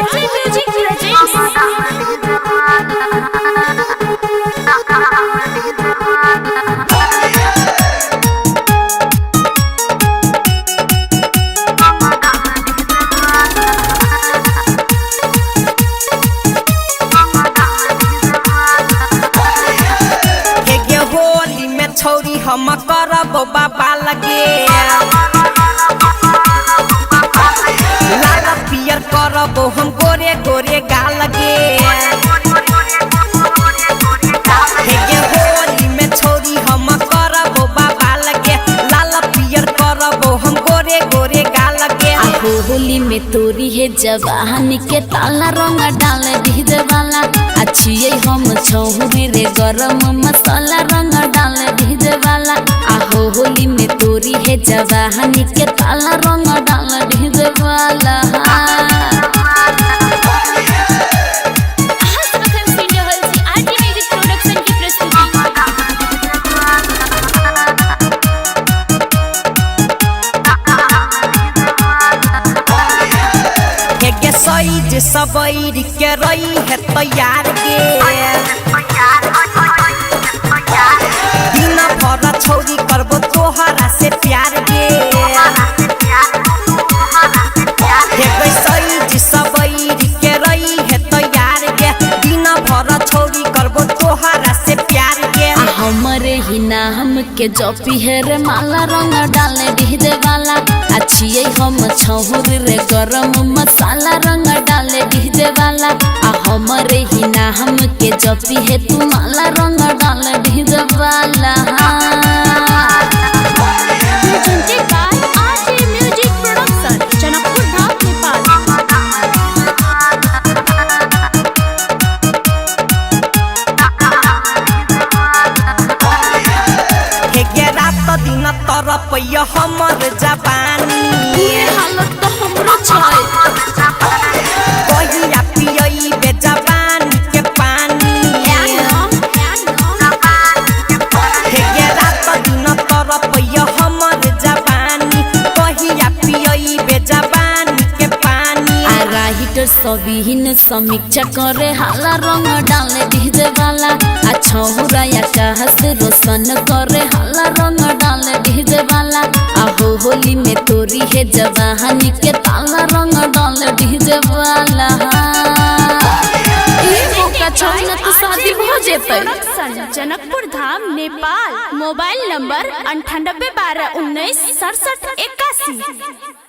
RJ Music presents छोरी हम करब बाबा लगे लाल पियर करब हम गोरे गोरे गाल लगे होली में छोरी हम करब बाबा लगे लाल पियर करब हम गोरे गोरे गाल लगे। होली में तोरी है जवानी के ताला रंग डाल डीजे वाला अच्छी हम छौरी रे गरम मसाला रंग डाल डीजे वाला। आहो होली में तोरी है जवानी के ताला रंग डाल डीजे वाला। सईद सबैर के रही है तैयार गे दिन भर छौरी करबो तोहरा से प्यार गे सईद सबैर के रही है तैयार गे दिन भर छौरी करबो तोहरा से प्यार गे। हमरे ही नाम के जपी है रे माला रंग डाले डीजे वाला अच्छी हम छौरी रे गरम मसाला रंग डाले डीजे वाला। हमरे ही नाम के जपी है तू माला रंग डाले डीजे वाला। दिन तरफ हमर जवानी हालत तो हमरो छै कहिया पियबे जवानी के पानी रात दिन तरफ हमर जवानी कहिया पियबे जवानी के पानी। राइटर सबिहीन समीक्षा करे हाला रंग डाले डीजे वाला छौरा आकाश रोशन करे हाला रंग डाले डीजे वाला। आहो होली में तोरी है जवानी के ताला रंग डाले डीजे वाला। छौरा तो शादी हो जेतै। जनकपुर धाम नेपाल। Mobile number 98 12 19 67 81।